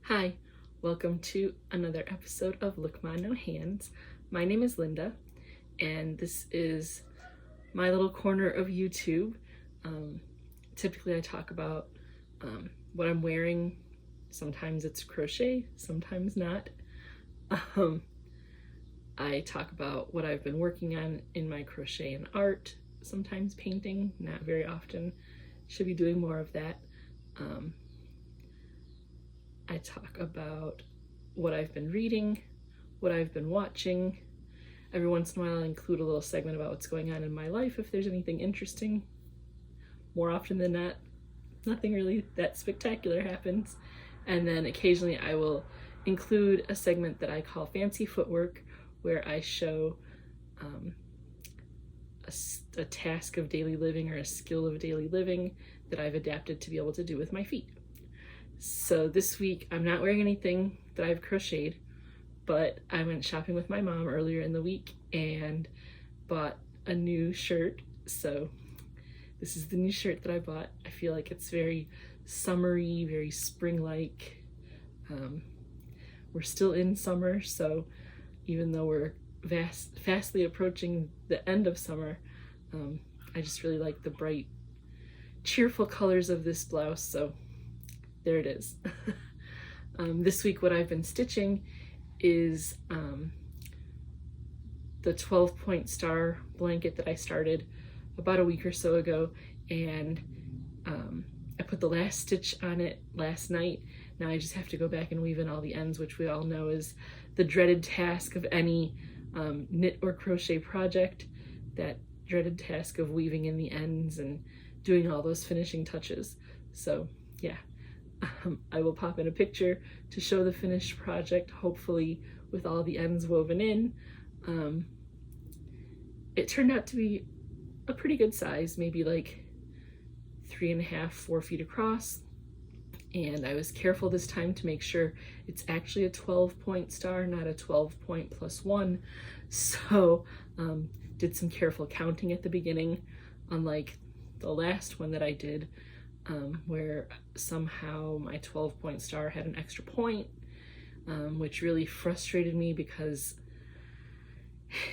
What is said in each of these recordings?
Hi, welcome to another episode of Look Ma No Hands. My name is Linda, and this is my little corner of YouTube. Typically I talk about what I'm wearing. Sometimes it's crochet, sometimes not. I talk about what I've been working on in my crochet and art, sometimes painting, not very often. Should be doing more of that. I talk about what I've been reading, what I've been watching. Every once in a while I include a little segment about what's going on in my life if there's anything interesting. More often than not, nothing really that spectacular happens. And then occasionally I will include a segment that I call Fancy Footwork, where I show a task of daily living or a skill of daily living that I've adapted to be able to do with my feet. So this week I'm not wearing anything that I've crocheted, but I went shopping with my mom earlier in the week and bought a new shirt. So this is the new shirt that I bought. I feel like it's very summery, very spring-like. We're still in summer, so even though we're fastly approaching the end of summer, I just really like the bright, cheerful colors of this blouse, so there it is. This week what I've been stitching is the 12-point star blanket that I started about a week or so ago, and I put the last stitch on it last night. Now I just have to go back and weave in all the ends, which we all know is the dreaded task of any knit or crochet project, that dreaded task of weaving in the ends and doing all those finishing touches. So yeah, I will pop in a picture to show the finished project, hopefully with all the ends woven in. It turned out to be a pretty good size, maybe like 3.5, 4 feet across. And I was careful this time to make sure it's actually a 12-point star, not a 12-point plus 1. So did some careful counting at the beginning, unlike the last one that I did, where somehow my 12-point star had an extra point, which really frustrated me because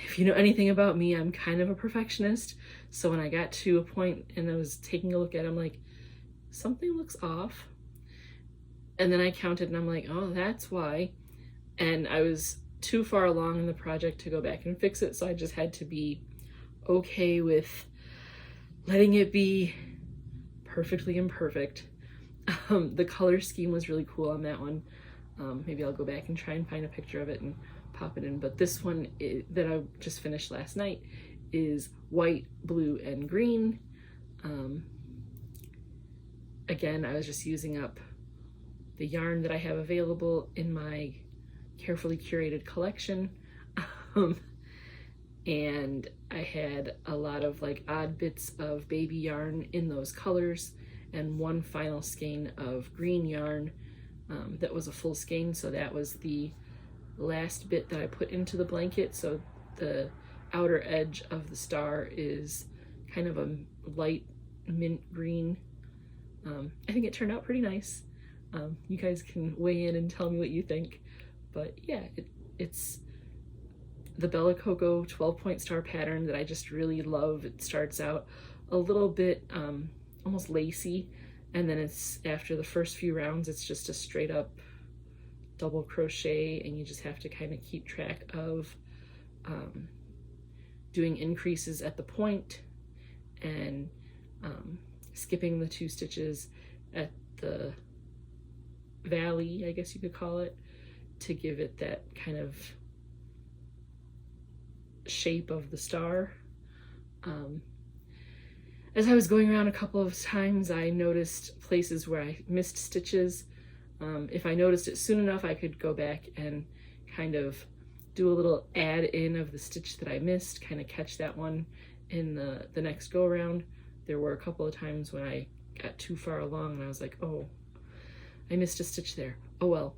if you know anything about me, I'm kind of a perfectionist. So when I got to a point and I was taking a look at it, I'm like, something looks off. And then I counted and I'm like, oh, that's why. And I was too far along in the project to go back and fix it, so I just had to be okay with letting it be perfectly imperfect. The color scheme was really cool on that one. Maybe I'll go back and try and find a picture of it and pop it in. But this one that I just finished last night is white, blue, and green. Again, I was just using up the yarn that I have available in my carefully curated collection. And I had a lot of like odd bits of baby yarn in those colors and one final skein of green yarn that was a full skein, so that was the last bit that I put into the blanket. So the outer edge of the star is kind of a light mint green. I think it turned out pretty nice. You guys can weigh in and tell me what you think. But yeah, it's the Bella Coco 12-point star pattern that I just really love. It starts out a little bit almost lacy, and then it's after the first few rounds it's just a straight up double crochet, and you just have to kind of keep track of doing increases at the point and skipping the 2 stitches at the valley, I guess you could call it, to give it that kind of shape of the star. As I was going around a couple of times, I noticed places where I missed stitches. If I noticed it soon enough, I could go back and kind of do a little add in of the stitch that I missed, kind of catch that one in the next go around. There were a couple of times when I got too far along and I was like, oh, I missed a stitch there. Oh well.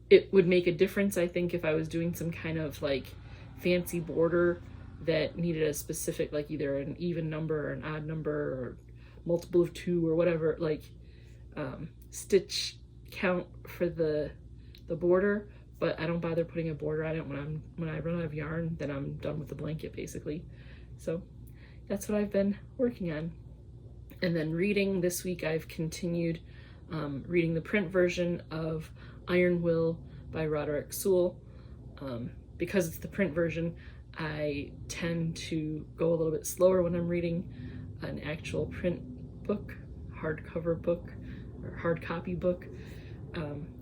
It would make a difference, I think, if I was doing some kind of like fancy border that needed a specific, like either an even number or an odd number or multiple of 2 or whatever, like stitch count for the border, but I don't bother putting a border on it. When I run out of yarn, then I'm done with the blanket basically. So that's what I've been working on. And then reading this week, I've continued reading the print version of Iron Will by Roderick Sewell. Because it's the print version, I tend to go a little bit slower when I'm reading an actual print book, hardcover book, or hard copy book,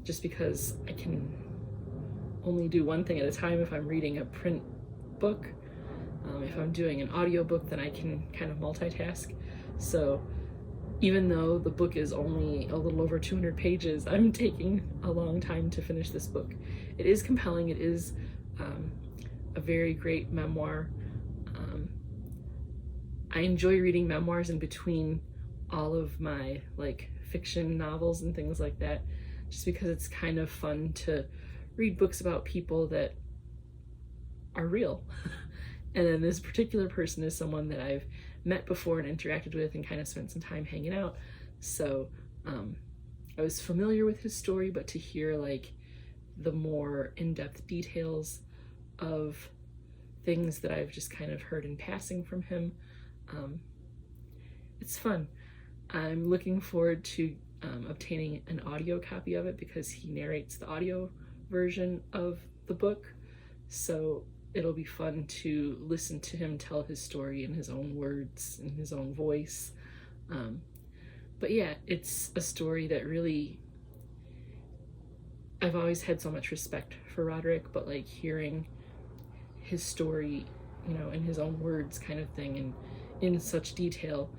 just because I can only do one thing at a time if I'm reading a print book. If I'm doing an audio book, then I can kind of multitask. So even though the book is only a little over 200 pages, I'm taking a long time to finish this book. It is compelling. It is a very great memoir. I enjoy reading memoirs in between all of my like fiction novels and things like that, just because it's kind of fun to read books about people that are real. And then this particular person is someone that I've met before and interacted with and kind of spent some time hanging out. So I was familiar with his story, but to hear like the more in-depth details of things that I've just kind of heard in passing from him, it's fun. I'm looking forward to obtaining an audio copy of it because he narrates the audio version of the book. So it'll be fun to listen to him tell his story in his own words, in his own voice. But yeah, it's a story that really, I've always had so much respect for Roderick, but like hearing his story, you know, in his own words kind of thing and in such detail,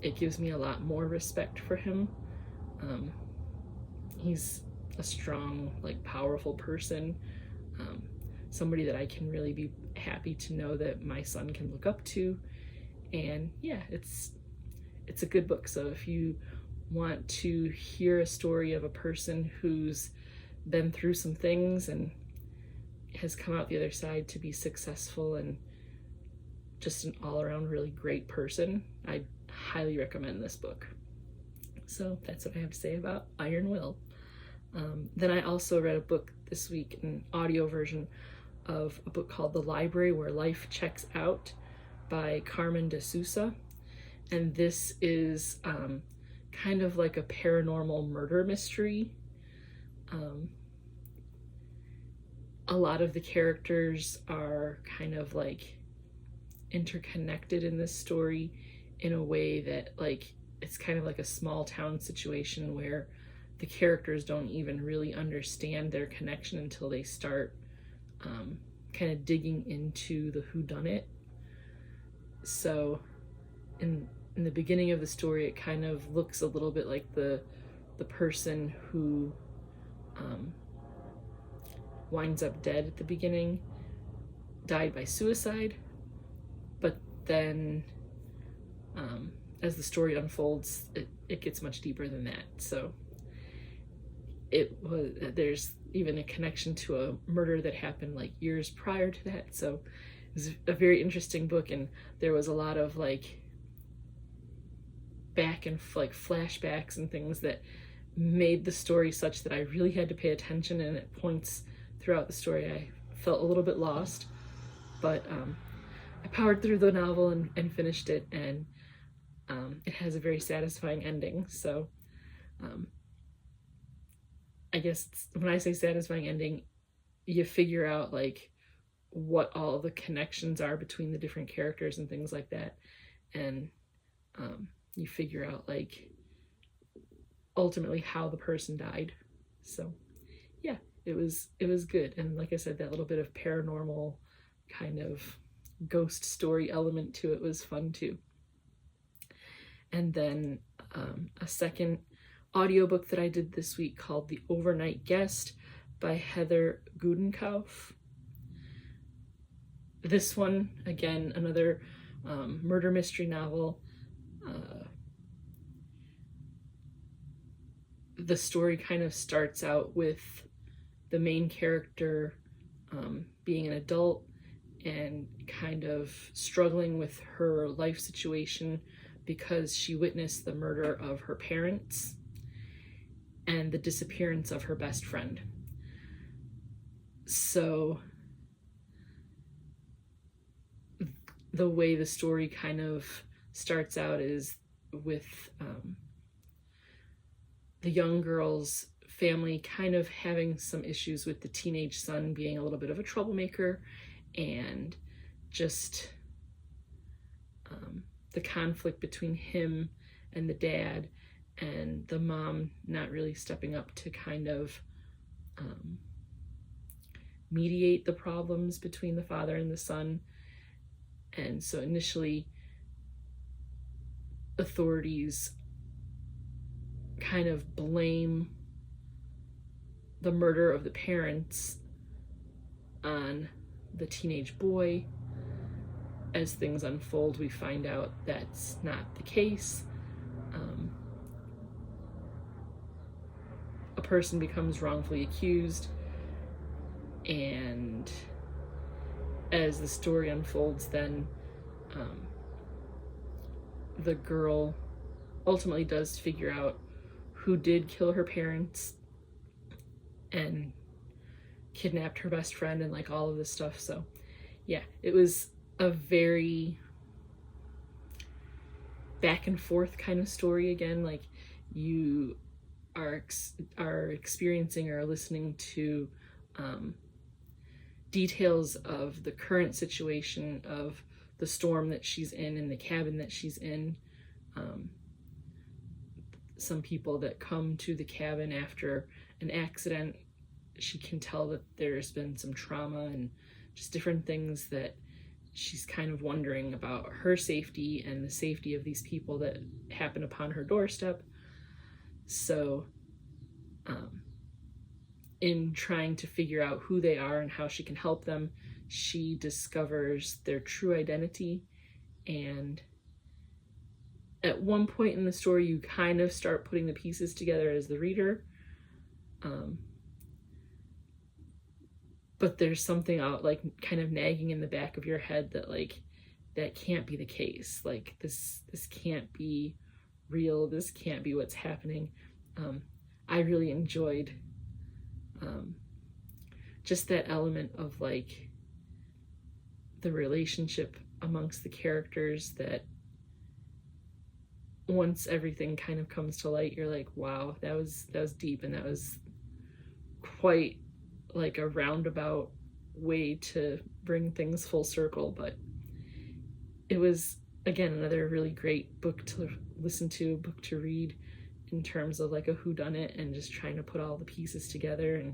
it gives me a lot more respect for him. He's a strong, like powerful person. Somebody that I can really be happy to know that my son can look up to. And yeah, it's a good book. So if you want to hear a story of a person who's been through some things and has come out the other side to be successful and just an all-around really great person, I highly recommend this book. So that's what I have to say about Iron Will. Then I also read a book this week, an audio version of a book called The Library Where Life Checks Out by Carmen Desousa. And this is kind of like a paranormal murder mystery. A lot of the characters are kind of like interconnected in this story in a way that like it's kind of like a small town situation where the characters don't even really understand their connection until they start kind of digging into the whodunit. So in the beginning of the story, it kind of looks a little bit like the person who winds up dead at the beginning died by suicide, but then as the story unfolds, it gets much deeper than that. So there's even a connection to a murder that happened like years prior to that. So it was a very interesting book, and there was a lot of like back and like flashbacks and things that made the story such that I really had to pay attention, and at points throughout the story I felt a little bit lost, but I powered through the novel and finished it, and it has a very satisfying ending. So I guess when I say satisfying ending, you figure out like what all the connections are between the different characters and things like that, and you figure out like ultimately how the person died. So yeah, it was good. And like I said, that little bit of paranormal kind of ghost story element to it was fun too. And then a second audiobook that I did this week called The Overnight Guest by Heather Gudenkauf. This one, again, another murder mystery novel. The story kind of starts out with the main character being an adult and kind of struggling with her life situation because she witnessed the murder of her parents. and the disappearance of her best friend. So the way the story kind of starts out is with the young girl's family kind of having some issues with the teenage son being a little bit of a troublemaker, and just the conflict between him and the dad, and the mom not really stepping up to kind of mediate the problems between the father and the son. And so initially authorities kind of blame the murder of the parents on the teenage boy. As things unfold, we find out that's not the case. A person becomes wrongfully accused, and as the story unfolds, then the girl ultimately does figure out who did kill her parents and kidnapped her best friend and like all of this stuff. So yeah, it was a very back and forth kind of story again. Like, you are experiencing or listening to details of the current situation of the storm that she's in the cabin that she's in. Some people that come to the cabin after an accident, she can tell that there's been some trauma and just different things that she's kind of wondering about her safety and the safety of these people that happen upon her doorstep. So in trying to figure out who they are and how she can help them, she discovers their true identity. And at one point in the story, you kind of start putting the pieces together as the reader. But there's something out like kind of nagging in the back of your head that like, that can't be the case. Like this can't be real. This can't be what's happening. I really enjoyed just that element of like the relationship amongst the characters, that once everything kind of comes to light, you're like, wow, that was deep, and that was quite like a roundabout way to bring things full circle. But it was, again, another really great book to listen to, book to read, in terms of like a whodunit and just trying to put all the pieces together. And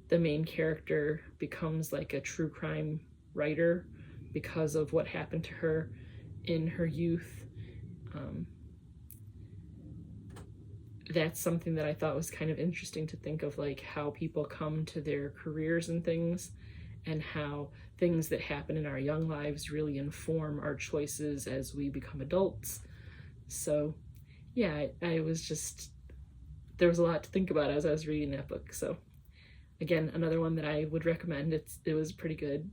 the main character becomes like a true crime writer because of what happened to her in her youth. That's something that I thought was kind of interesting to think of, like how people come to their careers and things, and how things that happen in our young lives really inform our choices as we become adults. So yeah, I was just, there was a lot to think about as I was reading that book. So again, another one that I would recommend. It was pretty good.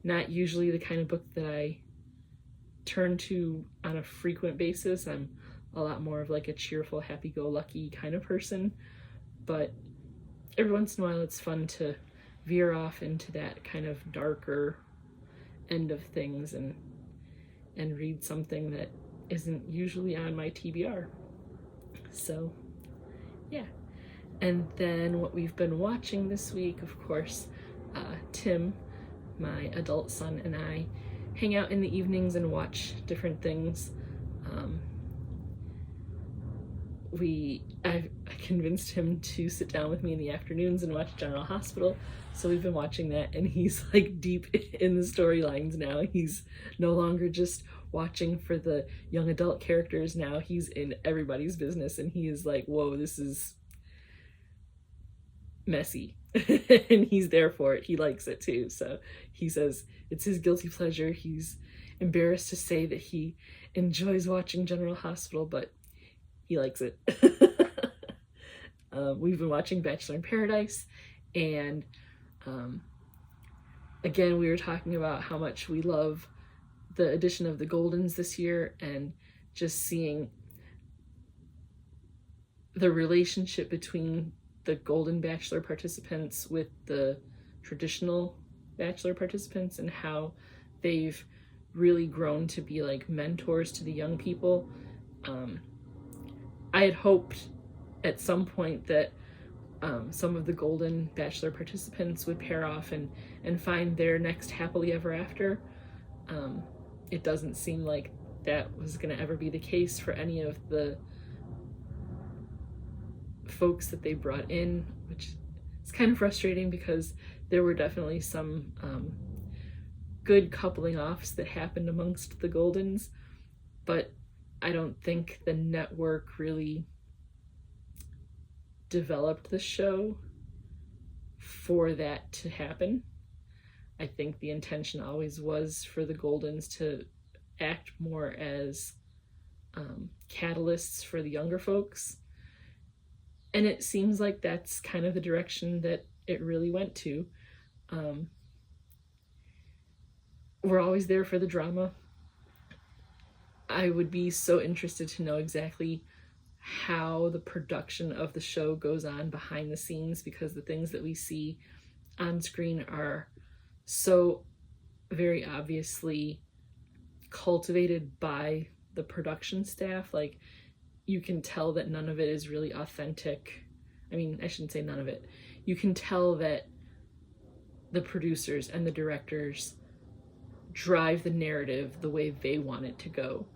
Not usually the kind of book that I turn to on a frequent basis. I'm a lot more of like a cheerful, happy-go-lucky kind of person, but every once in a while it's fun to veer off into that kind of darker end of things and read something that isn't usually on my TBR. So yeah. And then what we've been watching this week, of course, Tim, my adult son, and I hang out in the evenings and watch different things. I convinced him to sit down with me in the afternoons and watch General Hospital, so we've been watching that, and he's like deep in the storylines now. He's no longer just watching for the young adult characters. Now he's in everybody's business, and he is like, whoa, this is messy. And he's there for it. He likes it too. So he says it's his guilty pleasure. He's embarrassed to say that he enjoys watching General Hospital, but he likes it. We've been watching Bachelor in Paradise, and again, we were talking about how much we love the addition of the Goldens this year, and just seeing the relationship between the Golden Bachelor participants with the traditional Bachelor participants and how they've really grown to be like mentors to the young people. I had hoped at some point that some of the Golden Bachelor participants would pair off and find their next happily ever after. It doesn't seem like that was going to ever be the case for any of the folks that they brought in, which is kind of frustrating because there were definitely some good coupling offs that happened amongst the Goldens, but I don't think the network really developed the show for that to happen. I think the intention always was for the Goldens to act more as catalysts for the younger folks. And it seems like that's kind of the direction that it really went to. We're always there for the drama. I would be so interested to know exactly how the production of the show goes on behind the scenes, because the things that we see on screen are so very obviously cultivated by the production staff. Like, you can tell that none of it is really authentic. I mean, I shouldn't say none of it. You can tell that the producers and the directors drive the narrative the way they want it to go,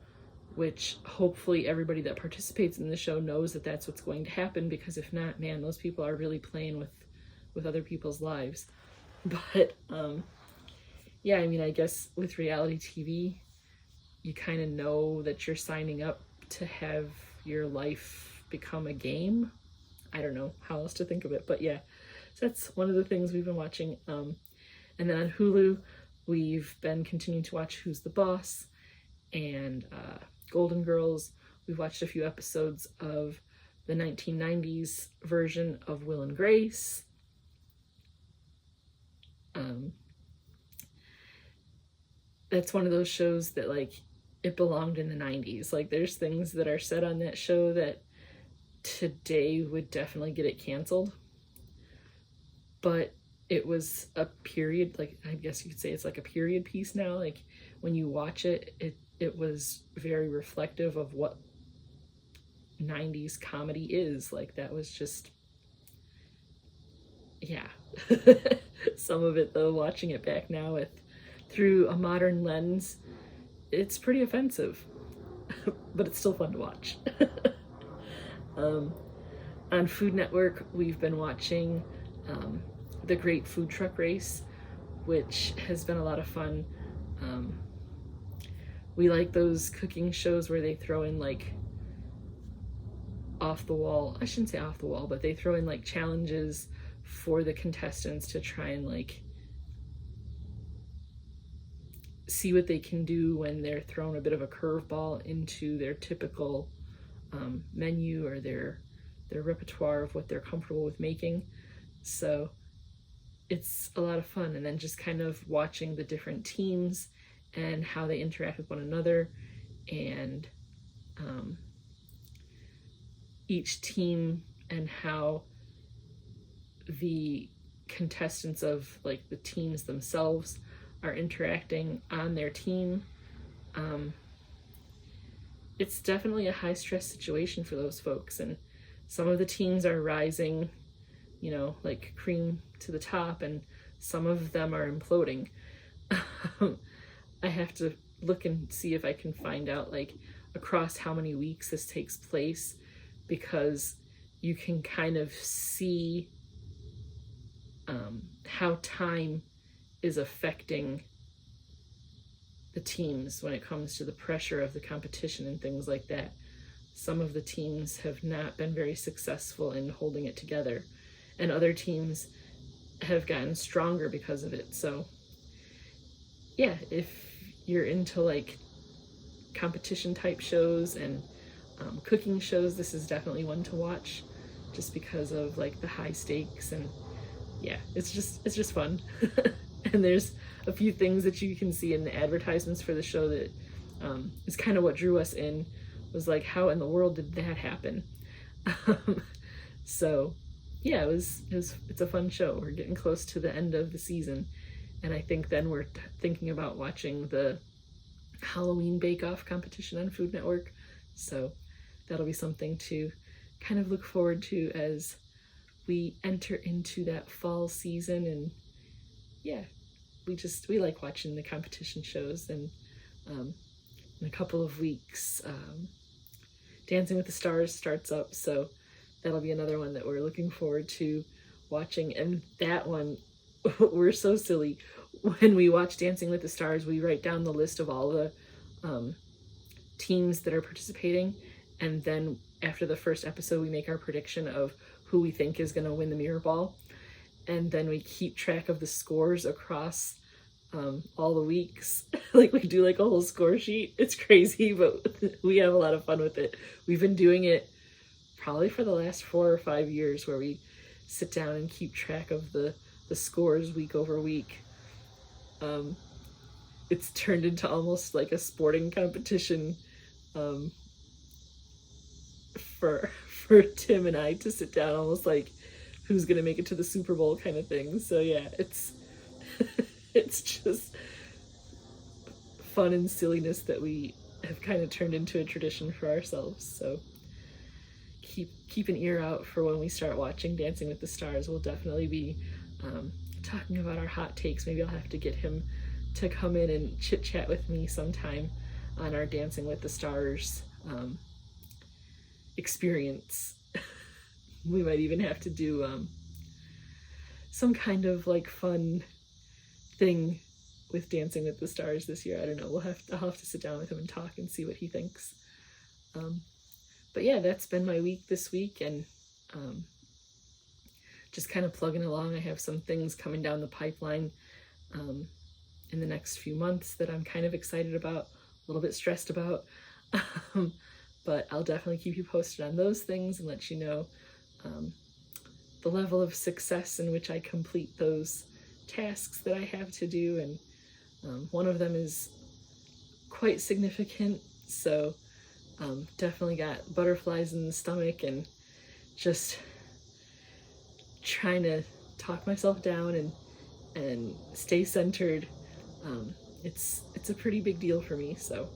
which hopefully everybody that participates in the show knows that that's what's going to happen, because if not, man, those people are really playing with other people's lives. But yeah, I mean, I guess with reality TV, you kind of know that you're signing up to have your life become a game. I don't know how else to think of it, but yeah, so that's one of the things we've been watching. And then on Hulu, we've been continuing to watch Who's the Boss and Golden Girls. We've watched a few episodes of the 1990s version of Will and Grace. That's one of those shows that, like, it belonged in the 90s. Like, there's things that are said on that show that today would definitely get it canceled. But it was a period, like, I guess you could say it's like a period piece now. Like, when you watch it, it was very reflective of what 90s comedy is. Like, that was just, yeah. Some of it, though, watching it back now through a modern lens, it's pretty offensive, but it's still fun to watch. On Food Network, we've been watching The Great Food Truck Race, which has been a lot of fun. We like those cooking shows where they throw in, like, off the wall, I shouldn't say off the wall, but they throw in, like, challenges for the contestants to try and, like, see what they can do when they're thrown a bit of a curveball into their typical menu or their repertoire of what they're comfortable with making. So it's a lot of fun. And then just kind of watching the different teams and how they interact with one another, and each team and how the contestants of, like, the teams themselves are interacting on their team. It's definitely a high stress situation for those folks, and some of the teams are rising, you know, like cream to the top, and some of them are imploding. I have to look and see if I can find out, like, across how many weeks this takes place, because you can kind of see how time is affecting the teams when it comes to the pressure of the competition and things like that. Some of the teams have not been very successful in holding it together, and other teams have gotten stronger because of it. So yeah, if you're into, like, competition type shows and cooking shows, this is definitely one to watch, just because of, like, the high stakes. And yeah, it's just fun. And there's a few things that you can see in the advertisements for the show that is kind of what drew us in, was like, how in the world did that happen? So yeah, it's a fun show. We're getting close to the end of the season, and I think then we're thinking about watching the Halloween bake-off competition on Food Network. So that'll be something to kind of look forward to as we enter into that fall season. And yeah, we like watching the competition shows. And in a couple of weeks, Dancing with the Stars starts up, so that'll be another one that we're looking forward to watching. And that one, we're so silly. When we watch Dancing with the Stars, we write down the list of all the teams that are participating, and then after the first episode, we make our prediction of who we think is going to win the mirror ball, and then we keep track of the scores across all the weeks. Like, we do like a whole score sheet. It's crazy, but we have a lot of fun with it. We've been doing it probably for the last 4 or 5 years, where we sit down and keep track of the scores week over week. It's turned into almost like a sporting competition for Tim and I to sit down, almost like who's gonna make it to the Super Bowl kind of thing. So yeah, it's it's just fun and silliness that we have kind of turned into a tradition for ourselves. So keep an ear out for when we start watching Dancing with the Stars. We'll definitely be talking about our hot takes. Maybe I'll have to get him to come in and chit chat with me sometime on our Dancing with the Stars experience. We might even have to do some kind of like fun thing with Dancing with the Stars this year. I don't know. I'll have to sit down with him and talk and see what he thinks. But yeah, that's been my week this week, and just kind of plugging along. I have some things coming down the pipeline in the next few months that I'm kind of excited about, a little bit stressed about. But I'll definitely keep you posted on those things and let you know the level of success in which I complete those tasks that I have to do. And one of them is quite significant, so definitely got butterflies in the stomach and just trying to talk myself down and stay centered. It's a pretty big deal for me, so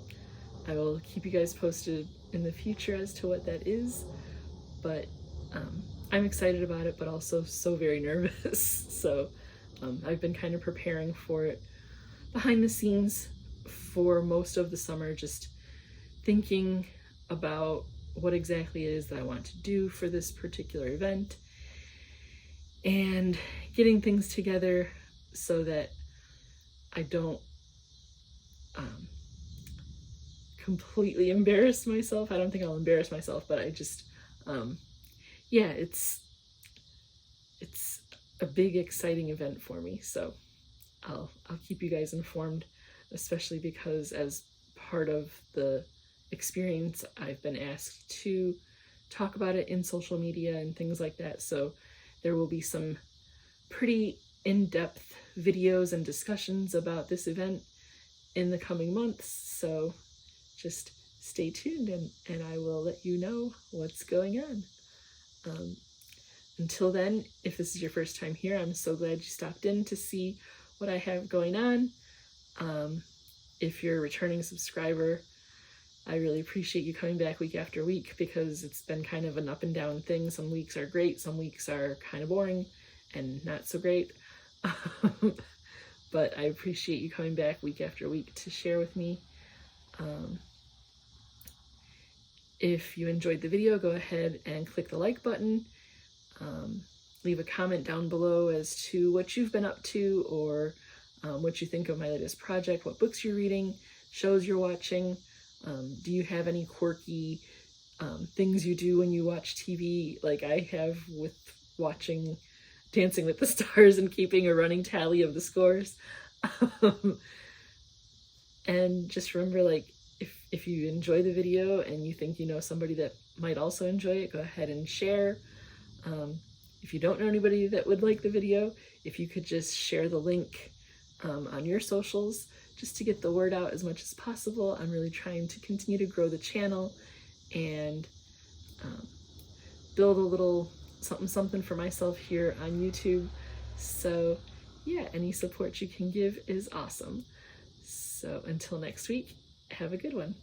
I will keep you guys posted in the future as to what that is. But I'm excited about it, but also so very nervous. So I've been kind of preparing for it behind the scenes for most of the summer, just thinking about what exactly it is that I want to do for this particular event and getting things together so that I don't completely embarrass myself. I don't think I'll embarrass myself, but I just yeah, it's a big exciting event for me, so I'll keep you guys informed, especially because as part of the experience I've been asked to talk about it in social media and things like that, so there will be some pretty in-depth videos and discussions about this event in the coming months, so just stay tuned and I will let you know what's going on. Until then, if this is your first time here, I'm so glad you stopped in to see what I have going on. If you're a returning subscriber, I really appreciate you coming back week after week, because it's been kind of an up and down thing. Some weeks are great, some weeks are kind of boring and not so great. But I appreciate you coming back week after week to share with me. If you enjoyed the video, go ahead and click the like button. Leave a comment down below as to what you've been up to, or what you think of my latest project, what books you're reading, shows you're watching. Do you have any quirky things you do when you watch TV, like I have with watching Dancing with the Stars and keeping a running tally of the scores? And just remember, like, if you enjoy the video and you think you know somebody that might also enjoy it, go ahead and share. If you don't know anybody that would like the video, if you could just share the link on your socials, just to get the word out as much as possible. I'm really trying to continue to grow the channel and build a little something for myself here on YouTube. So yeah, any support you can give is awesome. So until next week, have a good one.